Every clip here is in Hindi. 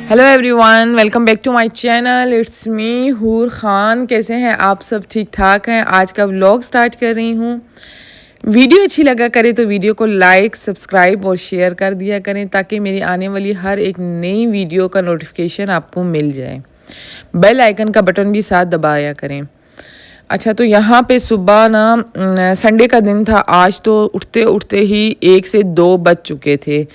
Hello everyone, welcome back to my channel. It's me Hoor Khan. कैसे हैं आप सब? ठीक ठाक हैं। आज का व्लॉग स्टार्ट कर रही हूँ। वीडियो अच्छी लगा करे तो वीडियो को लाइक, सब्सक्राइब और शेयर कर दिया करें ताकि मेरी आने वाली हर एक नई वीडियो का नोटिफिकेशन आपको मिल जाए। बेल आइकन का बटन भी साथ दबाया करें। अच्छा, तो यहाँ पे सुबह ना संडे का दिन था। आज तो उठते उठते ही 1 से 2 बज चुके थे।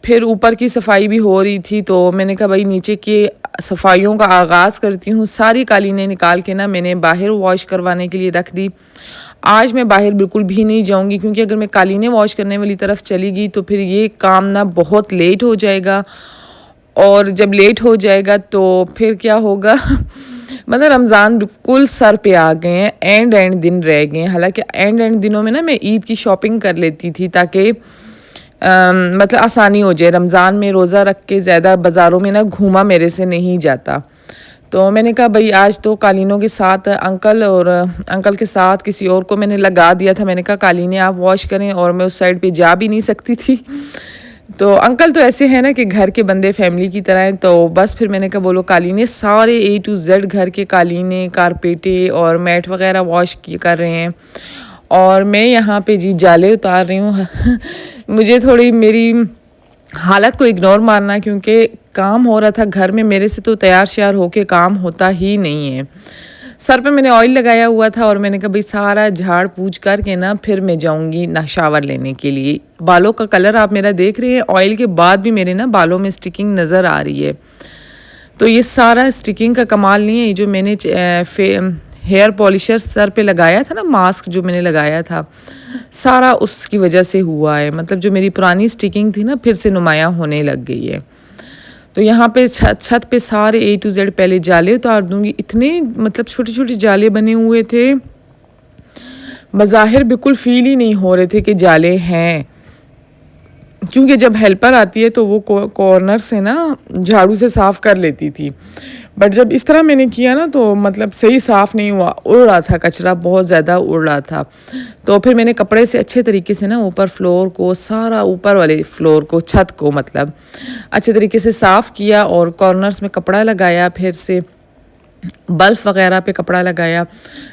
फिर ऊपर की सफाई भी हो रही थी तो मैंने कहा भाई नीचे की सफाइयों का आगाज़ करती हूँ। सारी कालीनें निकाल के ना मैंने बाहर वॉश करवाने के लिए रख दी। आज मैं बाहर बिल्कुल भी नहीं जाऊँगी क्योंकि अगर मैं कालीनें वॉश करने वाली तरफ चली गई तो फिर ये काम ना बहुत लेट हो जाएगा। और जब लेट हो जाएगा तो फिर क्या होगा मतलब रमज़ान बिल्कुल सर पे आ गए हैं। एंड दिन रह गए हैं। हालांकि एंड दिनों में ना मैं ईद की शॉपिंग कर लेती थी ताकि मतलब आसानी हो जाए। रमज़ान में रोज़ा रख के ज़्यादा बाज़ारों में ना घूमा मेरे से नहीं जाता। तो मैंने कहा भाई आज तो कालीनों के साथ अंकल के साथ किसी और को मैंने लगा दिया था। मैंने कहा कालीनें आप वॉश करें और मैं उस साइड पे जा भी नहीं सकती थी। तो अंकल तो ऐसे हैं ना कि घर के बंदे फैमिली की तरह हैं। तो बस फिर मैंने कहा बोलो कालीनें सारे A to Z घर के कालीनें, कारपेटे और मैट वगैरह वॉश कर रहे हैं। और मैं यहाँ पे जी जाले उतार रही हूँ। मुझे थोड़ी मेरी हालत को इग्नोर मारना क्योंकि काम हो रहा था घर में। मेरे से तो तैयार श्यार होके काम होता ही नहीं है। सर पे मैंने ऑयल लगाया हुआ था और मैंने कहा भाई सारा झाड़ पूछ करके ना फिर मैं जाऊंगी ना शावर लेने के लिए। बालों का कलर आप मेरा देख रहे हैं। ऑयल के बाद भी मेरे ना बालों में स्टिकिंग नज़र आ रही है। तो ये सारा स्टिकिंग का कमाल नहीं है। जो मैंने हेयर पॉलिशर सर पे लगाया था ना, मास्क जो मैंने लगाया था, सारा उसकी वजह से हुआ है। मतलब जो मेरी पुरानी स्टिकिंग थी ना फिर से नुमायाँ होने लग गई है। तो यहाँ पे छत पे सारे A to Z पहले जाले उतार दूंगी। इतने मतलब छोटे छोटे जाले बने हुए थे, बज़ाहिर बिल्कुल फील ही नहीं हो रहे थे कि जाले हैं। क्योंकि जब हेल्पर आती है तो वो कॉर्नर से ना झाड़ू से साफ़ कर लेती थी। बट जब इस तरह मैंने किया ना तो मतलब सही साफ़ नहीं हुआ। उड़ रहा था कचरा, बहुत ज़्यादा उड़ रहा था। तो फिर मैंने कपड़े से अच्छे तरीके से ना ऊपर फ्लोर को, सारा ऊपर वाले फ्लोर को, छत को मतलब अच्छे तरीके से साफ़ किया और कॉर्नर्स में कपड़ा लगाया। फिर से बल्ब वगैरह पे कपड़ा लगाया।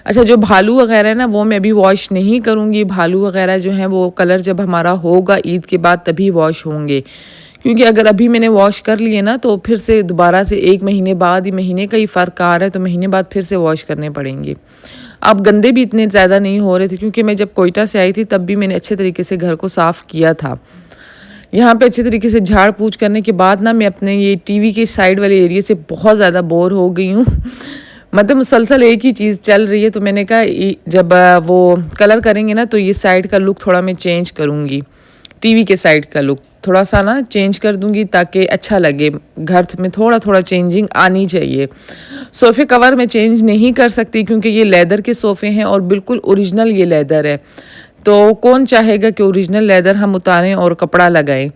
अच्छा, जो भालू वगैरह है ना वो मैं अभी वॉश नहीं करूँगी। भालू वगैरह जो हैं वो कलर जब हमारा होगा ईद के बाद तभी वॉश होंगे। क्योंकि अगर अभी मैंने वॉश कर लिए ना तो फिर से दोबारा से 1 महीने बाद ही, महीने का ही फ़र्क आ रहा है तो महीने बाद फिर से वॉश करने पड़ेंगे। अब गंदे भी इतने ज़्यादा नहीं हो रहे थे क्योंकि मैं जब कोयटा से आई थी तब भी मैंने अच्छे तरीके से घर को साफ़ किया था। यहाँ पे अच्छे तरीके से झाड़ पूछ करने के बाद ना मैं अपने ये टीवी के साइड वाले एरिया से बहुत ज़्यादा बोर हो गई हूँ। मतलब मुसलसल एक ही चीज़ चल रही है। तो मैंने कहा जब वो कलर करेंगे ना तो ये साइड का लुक थोड़ा मैं चेंज करूँगी। टीवी के साइड का लुक थोड़ा सा ना चेंज कर दूंगी ताकि अच्छा लगे। घर में थोड़ा थोड़ा चेंजिंग आनी चाहिए। सोफ़े कवर मैं चेंज नहीं कर सकती क्योंकि ये लेदर के सोफ़े हैं और बिल्कुल ओरिजिनल ये लेदर है। तो कौन चाहेगा कि ओरिजिनल लेदर हम उतारें और कपड़ा लगाएं।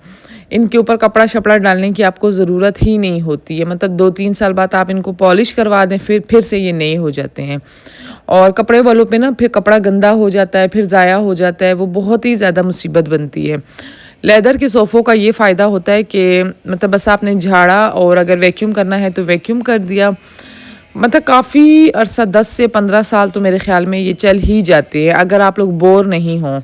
इनके ऊपर कपड़ा शपड़ा डालने की आपको ज़रूरत ही नहीं होती है। मतलब 2-3 साल बाद आप इनको पॉलिश करवा दें फिर से ये नए हो जाते हैं। और कपड़े वालों पे ना फिर कपड़ा गंदा हो जाता है, फिर ज़ाया हो जाता है, वो बहुत ही ज़्यादा मुसीबत बनती है। लेदर के सोफ़ों का ये फ़ायदा होता है कि मतलब बस आपने झाड़ा और अगर वैक्यूम करना है तो वैक्यूम कर दिया। मतलब काफ़ी अरसा 10 से 15 साल तो मेरे ख़्याल में ये चल ही जाते हैं अगर आप लोग बोर नहीं हों।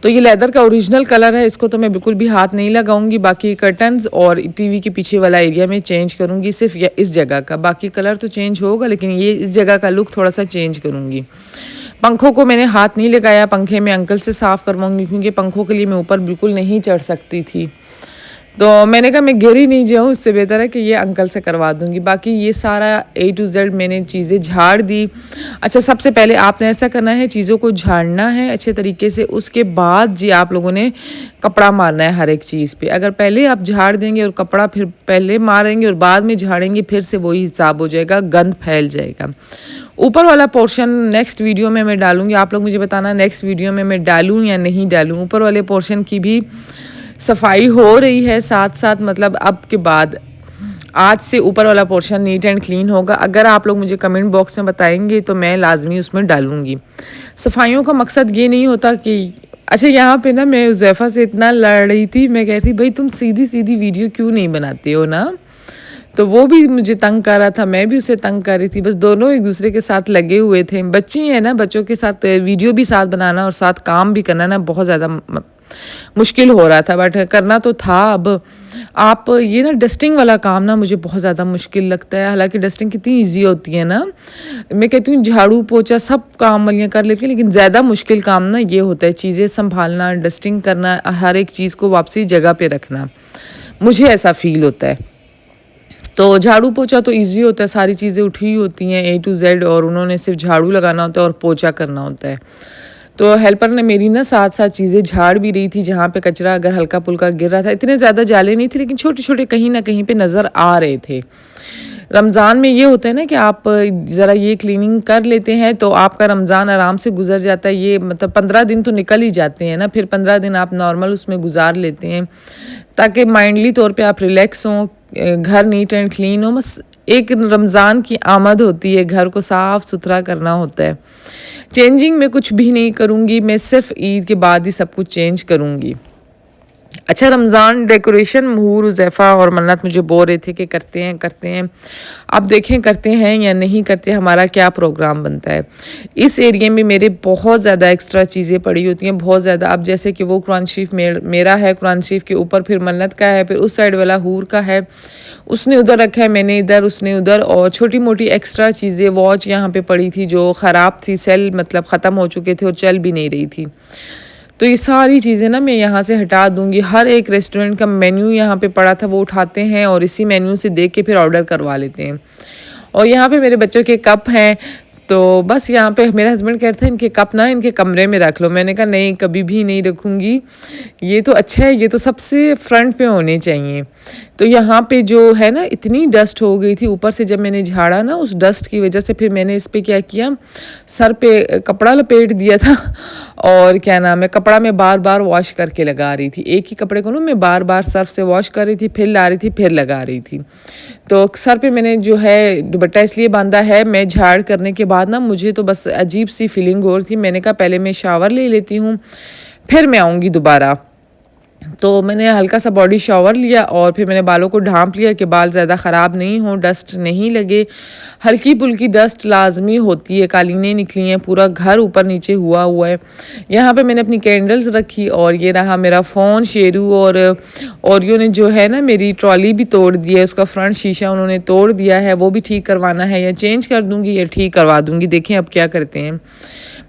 तो ये लेदर का ओरिजिनल कलर है, इसको तो मैं बिल्कुल भी हाथ नहीं लगाऊंगी। बाकी कर्टन्स और टीवी के पीछे वाला एरिया में चेंज करूंगी, सिर्फ इस जगह का। बाकी कलर तो चेंज होगा लेकिन ये इस जगह का लुक थोड़ा सा चेंज करूंगी। पंखों को मैंने हाथ नहीं लगाया, पंखे मैं अंकल से साफ़ करवाऊंगी क्योंकि पंखों के लिए मैं ऊपर बिल्कुल नहीं चढ़ सकती थी। तो मैंने कहा मैं गिर ही नहीं जाऊँ, इससे बेहतर है कि ये अंकल से करवा दूँगी। बाकी ये सारा A to Z मैंने चीज़ें झाड़ दी। अच्छा, सबसे पहले आपने ऐसा करना है, चीज़ों को झाड़ना है अच्छे तरीके से। उसके बाद जी आप लोगों ने कपड़ा मारना है हर एक चीज़ पे। अगर पहले आप झाड़ देंगे और कपड़ा फिर पहले मारेंगे और बाद में झाड़ेंगे फिर से वही हिसाब हो जाएगा, गंद फैल जाएगा। ऊपर वाला पोर्शन नेक्स्ट वीडियो में मैं डालूँगी। आप लोग मुझे बताना नेक्स्ट वीडियो में मैं डालूँ या नहीं डालूँ। ऊपर वाले पोर्शन की भी सफाई हो रही है साथ साथ। मतलब अब के बाद आज से ऊपर वाला पोर्शन नीट एंड क्लीन होगा। अगर आप लोग मुझे कमेंट बॉक्स में बताएंगे तो मैं लाजमी उसमें डालूंगी। सफाइयों का मकसद ये नहीं होता कि अच्छा, यहाँ पे ना मैं हुज़ैफ़ा से इतना लड़ रही थी, मैं कह रही थी, "भई तुम सीधी-सीधी वीडियो क्यों नहीं बनाते हो ना?" तो वो भी मुझे तंग कर रहा था, मैं भी उसे तंग कर रही थी, बस दोनों एक-दूसरे के साथ लगे हुए थे। बच्चे हैं ना, बच्चों के साथ वीडियो भी साथ बनाना और साथ काम भी करना ना बहुत ज़्यादा मुश्किल हो रहा था, बट करना तो था अब। आप ये ना डस्टिंग वाला काम ना मुझे बहुत ज़्यादा मुश्किल लगता है, हालाँकि डस्टिंग कितनी ईज़ी होती है ना। मैं कहती हूँ झाड़ू, पोंछा सब काम वालियाँ कर लेती हैं, लेकिन ज़्यादा मुश्किल काम ना ये होता है, चीज़ें सँभालना, डस्टिंग करना, हर एक चीज़ को वापसी जगह पे रखना। मुझे ऐसा फ़ील होता है। तो झाड़ू पोंछा तो ईज़ी होता है, सारी चीज़ें उठी हुई होती हैं ए टू ज़ेड, और उन्होंने सिर्फ झाड़ू लगाना होता है और पोंछा करना होता है। तो हेल्पर ने मेरी ना साथ-साथ चीज़ें झाड़ भी रही थी, जहाँ पे कचरा अगर हल्का-फुल्का गिर रहा था। इतने ज़्यादा जाले नहीं थे, लेकिन छोटे-छोटे कहीं न कहीं पे नज़र आ रहे थे। रमज़ान में ये होता है ना कि आप ज़रा ये क्लीनिंग कर लेते हैं तो आपका रमज़ान आराम से गुज़र जाता है। ये मतलब 15 दिन तो निकल ही जाते हैं ना, फिर 15 दिन आप नॉर्मल उसमें गुज़ार लेते हैं, ताकि माइंडली तौर पे आप रिलैक्स हों, घर नीट एंड क्लीन हो। बस एक रमज़ान की आमद होती है, घर को साफ़-सुथरा करना होता है। चेंजिंग मैं कुछ भी नहीं करूँगी, मैं सिर्फ़ ईद के बाद ही सब कुछ चेंज करूँगी। अच्छा, रमज़ान डेकोरेशन महूर, हुज़ैफ़ा और मन्नत मुझे बोल रहे थे कि करते हैं। अब देखें करते हैं या नहीं करते, हमारा क्या प्रोग्राम बनता है। इस एरिया में मेरे बहुत ज़्यादा एक्स्ट्रा चीज़ें पड़ी होती हैं, बहुत ज़्यादा। अब जैसे कि वो कुरान शरीफ मेरा है, कुरान शरीफ के ऊपर फिर मन्नत का है, फिर उस साइड वाला हूर का है। उसने उधर रखा है, मैंने इधर, उसने उधर, और छोटी-मोटी एक्स्ट्रा चीज़ें, वॉच यहाँ पे पड़ी थी जो ख़राब थी, सेल मतलब ख़त्म हो चुके थे और चल भी नहीं रही थी। तो ये सारी चीज़ें ना मैं यहाँ से हटा दूँगी। हर एक रेस्टोरेंट का मेन्यू यहाँ पे पड़ा था, वो उठाते हैं और इसी मेन्यू से देख के फिर ऑर्डर करवा लेते हैं। और यहाँ पे मेरे बच्चों के कप हैं, तो बस यहाँ पे मेरे हस्बैंड कहते हैं इनके कप ना इनके कमरे में रख लो। मैंने कहा नहीं, कभी भी नहीं रखूँगी। ये तो अच्छा है, ये तो सबसे फ्रंट पे होने चाहिए। तो यहाँ पे जो है ना, इतनी डस्ट हो गई थी ऊपर से, जब मैंने झाड़ा ना, उस डस्ट की वजह से फिर मैंने इस पे क्या किया, सर पे कपड़ा लपेट दिया था और क्या नाम है, कपड़ा मैं बार-बार वॉश करके लगा रही थी। एक ही कपड़े को ना मैं बार-बार सर्फ से वॉश कर रही थी, फिर ला रही थी, फिर लगा रही थी। तो सर पे मैंने जो है दुपट्टा इसलिए बांधा है, मैं झाड़ करने के बाद ना मुझे तो बस अजीब सी फीलिंग हो रही थी। मैंने कहा पहले मैं शावर ले लेती हूँ, फिर मैं आऊँगी दोबारा। तो मैंने हल्का सा बॉडी शावर लिया और फिर मैंने बालों को ढांप लिया कि बाल ज़्यादा ख़राब नहीं हों, डस्ट नहीं लगे। हल्की फुल्की डस्ट लाजमी होती है, कालीनें निकली हैं, पूरा घर ऊपर नीचे हुआ है। यहाँ पे मैंने अपनी कैंडल्स रखी, और ये रहा मेरा फ़ोन। शेरू और ओरियो ने जो है ना मेरी ट्रॉली भी तोड़ दी है, उसका फ्रंट शीशा उन्होंने तोड़ दिया है, वो भी ठीक करवाना है, या चेंज कर दूँगी या ठीक करवा दूँगी, देखें अब क्या करते हैं।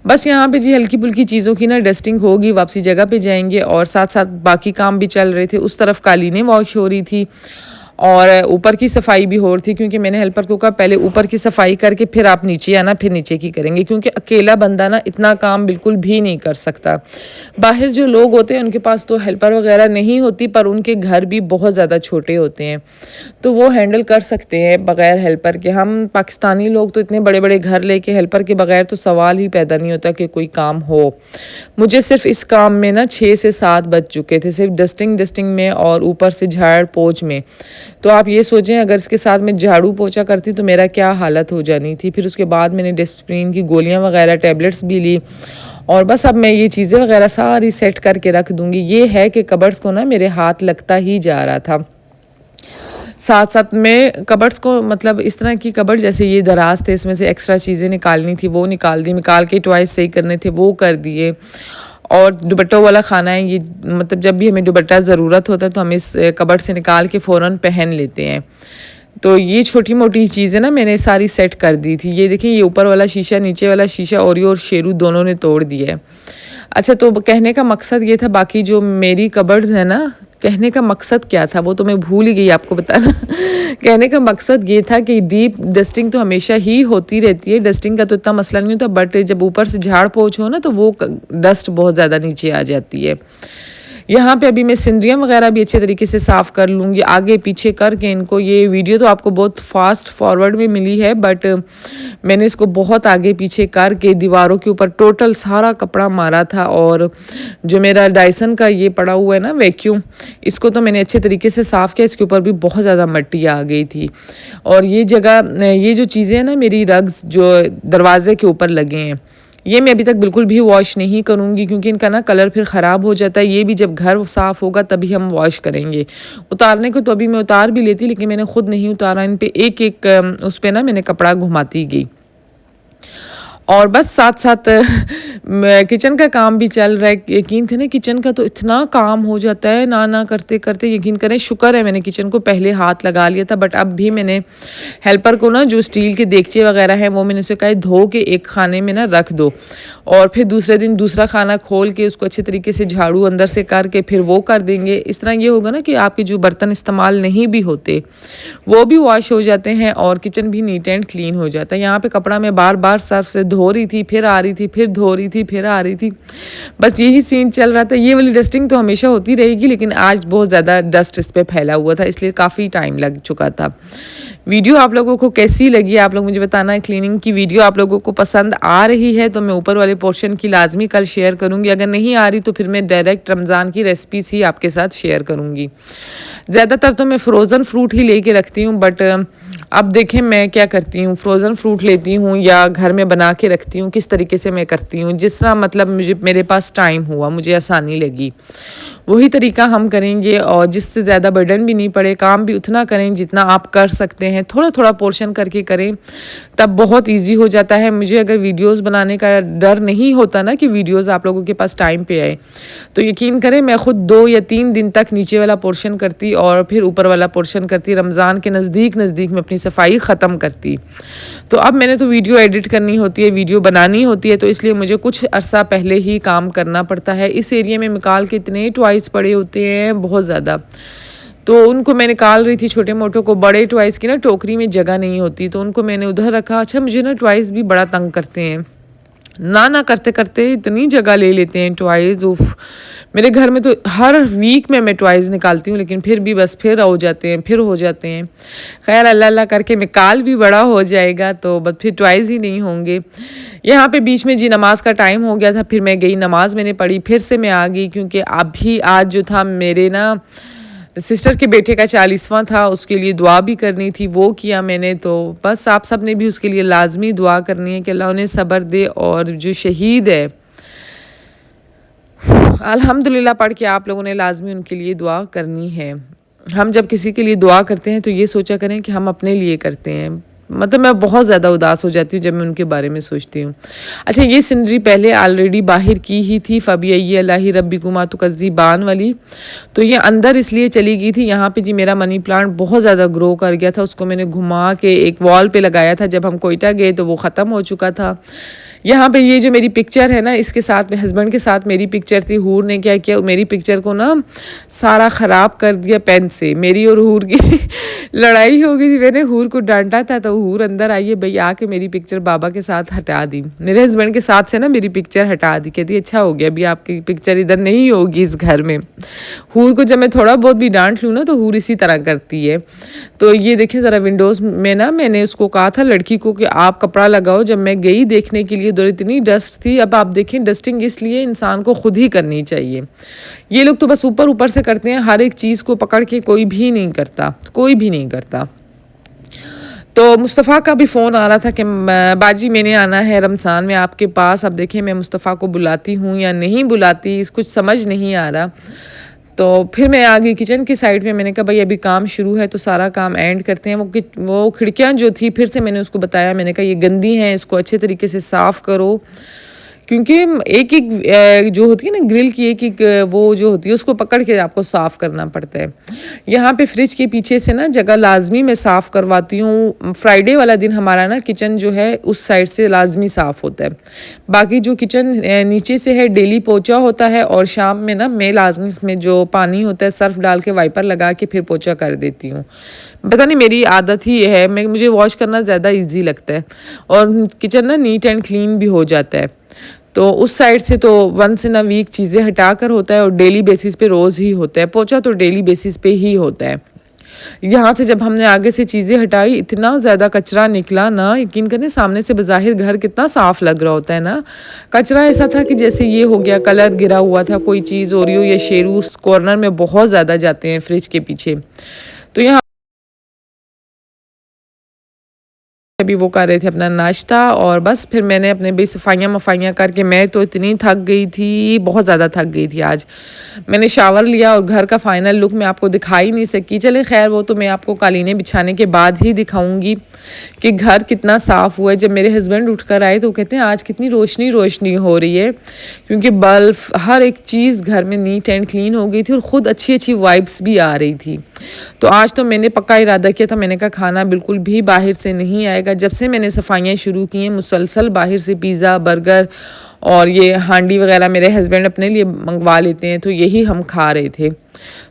बस यहाँ पे जी हल्की फुल्की चीज़ों की ना डस्टिंग होगी, वापसी जगह पे जाएंगे, और साथ साथ बाकी काम भी चल रहे थे। उस तरफ कालीनें वॉश हो रही थी और ऊपर की सफाई भी हो रही थी, क्योंकि मैंने हेल्पर को कहा पहले ऊपर की सफाई करके फिर आप नीचे आना, फिर नीचे की करेंगे, क्योंकि अकेला बंदा ना इतना काम बिल्कुल भी नहीं कर सकता। बाहर जो लोग होते हैं उनके पास तो हेल्पर वगैरह नहीं होती, पर उनके घर भी बहुत ज़्यादा छोटे होते हैं, तो वो हैंडल कर सकते हैं बग़ैर हेल्पर के। हम पाकिस्तानी लोग तो इतने बड़े बड़े घर लेके हेल्पर के बगैर तो सवाल ही पैदा नहीं होता कि कोई काम हो। मुझे सिर्फ इस काम में ना 6 से 7 बज चुके थे, सिर्फ डस्टिंग में और ऊपर से झाड़ पोंछ में। तो आप ये सोचें अगर इसके साथ मैं झाड़ू पोंछा करती तो मेरा क्या हालत हो जानी थी। फिर उसके बाद मैंने डिस्प्रिन की गोलियां वगैरह टैबलेट्स भी ली, और बस अब मैं ये चीज़ें वगैरह सारी सेट करके रख दूँगी। ये है कि कबर्ड्स को ना मेरे हाथ लगता ही जा रहा था। साथ साथ में कबर्ड्स को, मतलब इस तरह की कबर्ड जैसे ये दराज थे, इसमें से एक्स्ट्रा चीज़ें निकालनी थी, वो निकाल दी, निकाल के टॉयज सही करने थे वो कर दिए। और दुपट्टों वाला खाना है ये, मतलब जब भी हमें दुपट्टा ज़रूरत होता है तो हम इस कबर्ड से निकाल के फ़ौरन पहन लेते हैं। तो ये छोटी मोटी चीज़ें ना मैंने सारी सेट कर दी थी। ये देखिए, ये ऊपर वाला शीशा, नीचे वाला शीशा ओरियो और शेरू दोनों ने तोड़ दिया है। अच्छा, तो कहने का मकसद ये था, बाकी जो मेरी कबर्ड्स है ना, कहने का मकसद क्या था वो तो मैं भूल ही गई आपको बताना। कहने का मकसद ये था कि डीप डस्टिंग तो हमेशा ही होती रहती है, डस्टिंग का तो इतना मसला नहीं होता, बट जब ऊपर से झाड़ पोंछ हो ना तो वो डस्ट बहुत ज़्यादा नीचे आ जाती है। यहाँ पे अभी मैं सिंदरियाँ वगैरह भी अच्छे तरीके से साफ़ कर लूँगी, आगे पीछे करके इनको। ये वीडियो तो आपको बहुत फास्ट फॉरवर्ड में मिली है, बट मैंने इसको बहुत आगे पीछे करके दीवारों के ऊपर टोटल सारा कपड़ा मारा था। और जो मेरा डायसन का ये पड़ा हुआ है ना वैक्यूम, इसको तो मैंने अच्छे तरीके से साफ़ किया, इसके ऊपर भी बहुत ज़्यादा मिट्टी आ गई थी। और ये जगह, ये जो चीज़ें हैं ना, मेरी रग्स जो दरवाजे के ऊपर लगे हैं, ये मैं अभी तक बिल्कुल भी वॉश नहीं करूँगी क्योंकि इनका ना कलर फिर ख़राब हो जाता है। ये भी जब घर साफ़ होगा तभी हम वॉश करेंगे। उतारने को तो अभी मैं उतार भी लेती, लेकिन मैंने खुद नहीं उतारा। इन पे एक-एक उस पे ना मैंने कपड़ा घुमाती गई। और बस साथ-साथ किचन का काम भी चल रहा है। यकीन थे ना, किचन का तो इतना काम हो जाता है ना करते-करते, यकीन करें शुक्र है मैंने किचन को पहले हाथ लगा लिया था। बट अब भी मैंने हेल्पर को ना, जो स्टील के देगचे वगैरह हैं, वो मैंने उसे कहा धो के एक खाने में ना रख दो, और फिर दूसरे दिन दूसरा खाना खोल के उसको अच्छे तरीके से झाड़ू अंदर से करके फिर वो कर देंगे। इस तरह ये होगा ना कि आपके जो बर्तन इस्तेमाल नहीं भी होते वो भी वॉश हो जाते हैं और किचन भी नीट एंड क्लीन हो जाता है। यहाँ पे कपड़ा मैं बार-बार सर्फ से धो रही थी, फिर आ रही थी, फिर धो रही थी, फिर आ रही थी। बस यही सीन चल रहा था। ये वाली डस्टिंग तो हमेशा होती रहेगी, लेकिन आज बहुत ज़्यादा डस्ट इस पे फैला हुआ था, इसलिए काफ़ी टाइम लग चुका था। वीडियो आप लोगों को कैसी लगी, आप लोग मुझे बताना है। क्लीनिंग की वीडियो आप लोगों को पसंद आ रही है तो मैं ऊपर वाले पोर्शन की लाजमी कल शेयर करूँगी। अगर नहीं आ रही तो फिर मैं डायरेक्ट रमज़ान की रेसिपीज़ ही आपके साथ शेयर करूँगी। ज़्यादातर तो मैं फ्रोज़न फ्रूट ही लेके रखती हूँ, बट अब देखें मैं क्या करती हूँ, फ्रोज़न फ्रूट लेती हूँ या घर में बना के रखती हूँ, किस तरीके से मैं करती हूँ। जिस तरह मतलब मेरे पास टाइम हुआ, मुझे आसानी लगी, वही तरीका हम करेंगे। और जिससे ज़्यादा बर्डन भी नहीं पड़े, काम भी उतना करें जितना आप कर सकते हैं, थोड़ा थोड़ा पोर्शन करके करें, तब बहुत इजी हो जाता है। मुझे अगर वीडियोस बनाने का डर नहीं होता ना कि वीडियोस आप लोगों के पास टाइम पे आए, तो यकीन करें मैं खुद 2 या 3 दिन तक नीचे वाला पोर्शन करती और फिर ऊपर वाला पोर्शन करती। रमज़ान के नज़दीक में अपनी सफाई ख़त्म करती। तो अब मैंने तो वीडियो एडिट करनी होती है, वीडियो बनानी होती है, तो इसलिए मुझे कुछ अरसा पहले ही काम करना पड़ता है। इस एरिया में मिकाल के इतने टॉयज़ पड़े होते हैं, बहुत ज़्यादा, तो उनको मैं निकाल रही थी छोटे मोटों को। बड़े टॉयज़ की ना टोकरी में जगह नहीं होती, तो उनको मैंने उधर रखा। अच्छा, मुझे ना टॉयज़ भी बड़ा तंग करते हैं, ना करते करते इतनी जगह ले लेते हैं टॉयज़। उफ, मेरे घर में तो हर वीक में मैं टॉयज़ निकालती हूँ, लेकिन फिर भी बस फिर हो जाते हैं, फिर हो जाते हैं। खैर अल्लाह अल्लाह करके मिकाल भी बड़ा हो जाएगा तो बस फिर टॉयज़ ही नहीं होंगे। यहाँ पे बीच में जी नमाज का टाइम हो गया था, फिर मैं गई, नमाज मैंने पढ़ी, फिर से मैं आ गई क्योंकि अभी आज जो था मेरे ना सिस्टर के बेटे का 40वां था, उसके लिए दुआ भी करनी थी, वो किया मैंने। तो बस आप सब ने भी उसके लिए लाजमी दुआ करनी है कि अल्लाह उन्हें सब्र दे, और जो शहीद है अल्हम्दुलिल्लाह पढ़ के आप लोगों ने लाजमी उनके लिए दुआ करनी है। हम जब किसी के लिए दुआ करते हैं तो ये सोचा करें कि हम अपने लिए करते हैं। मतलब मैं बहुत ज़्यादा उदास हो जाती हूँ जब मैं उनके बारे में सोचती हूँ। अच्छा, ये सीनरी पहले ऑलरेडी बाहर की ही थी, फ़बिय्यी अल्लाहि रब्बिकुमा तुकज़्ज़िबान वाली। तो ये अंदर इसलिए चली गई थी। यहाँ पे जी मेरा मनी प्लांट बहुत ज़्यादा ग्रो कर गया था, उसको मैंने घुमा के एक वॉल पे लगाया था। जब हम कोयटा गए तो वो ख़त्म हो चुका था। यहाँ पे ये जो मेरी पिक्चर है ना, इसके साथ में हस्बैंड के साथ मेरी पिक्चर थी। हूर ने क्या किया, मेरी पिक्चर को ना सारा ख़राब कर दिया पेन से। मेरी और हूर की लड़ाई हो गई थी, मैंने हूर को डांटा था तो हूर अंदर आई है भई आके मेरी पिक्चर बाबा के साथ हटा दी। मेरे हस्बैंड के साथ से ना मेरी पिक्चर हटा दी, कहती अच्छा हो गया, अभी आपकी पिक्चर इधर नहीं होगी इस घर में। हूर को जब मैं थोड़ा बहुत भी डांट लूँ ना तो हूर इसी तरह करती है। तो ये देखिए ज़रा विंडोज़ में ना मैंने उसको कहा था लड़की को कि आप कपड़ा लगाओ। जब मैं गई देखने के लिए उधर इतनी डस्ट थी। अब आप देखें, डस्टिंग इसलिए इंसान को खुद ही करनी चाहिए। ये लोग तो बस ऊपर ऊपर से करते हैं, हर एक चीज़ को पकड़ के कोई भी नहीं करता, कोई भी नहीं करता। तो मुस्तफ़ा का भी फ़ोन आ रहा था कि बाजी मैंने आना है रमज़ान में आपके पास। अब देखें मैं मुस्तफ़ा को बुलाती हूँ या नहीं बुलाती, कुछ समझ नहीं आ रहा। तो फिर मैं आ गई किचन की साइड में। मैंने कहा भाई अभी काम शुरू है तो सारा काम एंड करते हैं। वो खिड़कियाँ जो थी फिर से मैंने उसको बताया, मैंने कहा ये गंदी हैं, इसको अच्छे तरीके से साफ़ करो, क्योंकि एक एक जो होती है ना ग्रिल की एक एक वो जो होती है उसको पकड़ के आपको साफ़ करना पड़ता है। यहाँ पे फ्रिज के पीछे से ना जगह लाजमी मैं साफ़ करवाती हूँ। फ्राइडे वाला दिन हमारा ना किचन जो है उस साइड से लाजमी साफ़ होता है। बाकी जो किचन नीचे से है डेली पोछा होता है, और शाम में ना मैं लाजमी इसमें जो पानी होता है सर्फ डाल के वाइपर लगा के फिर पोछा कर देती हूँ। पता नहीं मेरी आदत ही है, मुझे वॉश करना ज़्यादा ईजी लगता है और किचन ना नीट एंड क्लीन भी हो जाता है। तो उस साइड से तो वंस इन अ वीक चीज़ें हटा कर होता है, और डेली बेसिस पे रोज़ ही होता है। पोछा तो डेली बेसिस पे ही होता है। यहाँ से जब हमने आगे से चीज़ें हटाई इतना ज़्यादा कचरा निकला ना, यकीन करें सामने से बज़ाहिर घर कितना साफ़ लग रहा होता है ना, कचरा ऐसा था कि जैसे ये हो गया, कलर गिरा हुआ था, कोई चीज़ ओरियो या शेरू उस कॉर्नर में बहुत ज़्यादा जाते हैं फ्रिज के पीछे। तो यहाँ अभी वो कर रहे थे अपना नाश्ता और बस फिर मैंने अपने भी सफाइयाँ करके मैं तो इतनी थक गई थी, बहुत ज़्यादा थक गई थी आज। मैंने शावर लिया और घर का फाइनल लुक मैं आपको दिखा ही नहीं सकी। चले खैर वो तो मैं आपको कालीनें बिछाने के बाद ही दिखाऊंगी कि घर कितना साफ़ हुआ है। जब मेरे हस्बैंड उठकर आए तो कहते हैं आज कितनी रोशनी रोशनी हो रही है, क्योंकि बल्ब हर एक चीज़ घर में नीट एंड क्लीन हो गई थी और ख़ुद अच्छी अच्छी वाइब्स भी आ रही थी। तो आज तो मैंने पक्का इरादा किया था, मैंने कहा खाना बिल्कुल भी बाहर से नहीं आएगा। जब से मैंने सफाइयाँ शुरू की हैं मुसलसल बाहर से पिज़्ज़ा बर्गर और ये हांडी वगैरह मेरे हस्बैंड अपने लिए मंगवा लेते हैं, तो यही हम खा रहे थे।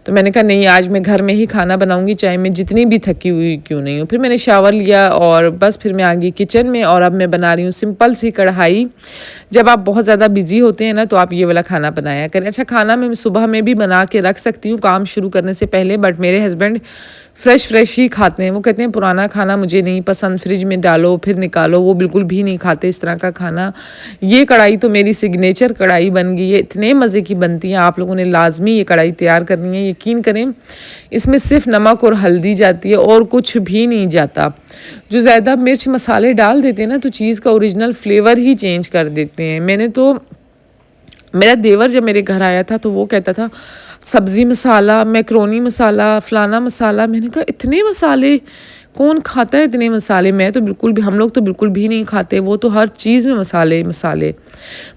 तो मैंने कहा नहीं, आज मैं घर में ही खाना बनाऊंगी, चाहे मैं जितनी भी थकी हुई क्यों नहीं हूँ। फिर मैंने शावर लिया और बस फिर मैं आ गई किचन में और अब मैं बना रही हूँ सिंपल सी कढ़ाई। जब आप बहुत ज़्यादा बिजी होते हैं ना तो आप ये वाला खाना बनाया करें। अच्छा, खाना मैं सुबह में भी बना के रख सकती हूँ काम शुरू करने से पहले, बट मेरे हस्बैंड फ्रेश ही खाते हैं। वो कहते हैं पुराना खाना मुझे नहीं पसंद, फ्रिज में डालो फिर निकालो, वो बिल्कुल भी नहीं खाते इस तरह का खाना। ये कढ़ाई तो मेरी सिग्नेचर कढ़ाई बन गई है, इतने मज़े की बनती है। आप लोगों ने लाजमी ये कढ़ाई तैयार करनी है, यकीन करें। इसमें सिर्फ नमक और हल्दी जाती है और कुछ भी नहीं जाता। जो ज़्यादा मिर्च मसाले डाल देते हैं ना तो चीज़ का ओरिजिनल फ्लेवर ही चेंज कर देते हैं। मेरा देवर जब मेरे घर आया था तो वो कहता था सब्ज़ी मसाला, मैक्रोनी मसाला, फलाना मसाला। मैंने कहा इतने मसाले कौन खाता है, इतने मसाले? मैं तो बिल्कुल भी, हम लोग तो बिल्कुल भी नहीं खाते। वो तो हर चीज़ में मसाले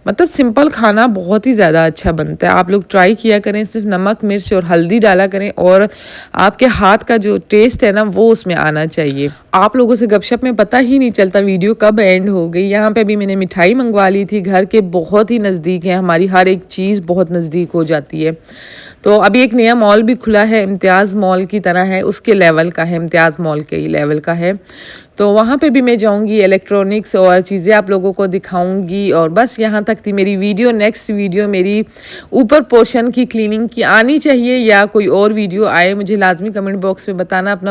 मतलब सिंपल खाना बहुत ही ज़्यादा अच्छा बनता है। आप लोग ट्राई किया करें, सिर्फ नमक मिर्च और हल्दी डाला करें और आपके हाथ का जो टेस्ट है ना वो उसमें आना चाहिए। आप लोगों से गपशप में पता ही नहीं चलता वीडियो कब एंड हो गई। यहाँ पे भी मैंने मिठाई मंगवा ली थी, घर के बहुत ही नज़दीक है, हमारी हर एक चीज़ बहुत नज़दीक हो जाती है। तो अभी एक नया मॉल भी खुला है, इम्तियाज़ मॉल की तरह है, उसके लेवल का है, इम्तियाज़ मॉल के ही लेवल का है। तो वहाँ पे भी मैं जाऊँगी, इलेक्ट्रॉनिक्स और चीज़ें आप लोगों को दिखाऊंगी। और बस यहाँ तक थी मेरी वीडियो। नेक्स्ट वीडियो मेरी ऊपर पोर्शन की क्लीनिंग की आनी चाहिए या कोई और वीडियो आए, मुझे लाजमी कमेंट बॉक्स में बताना। अपना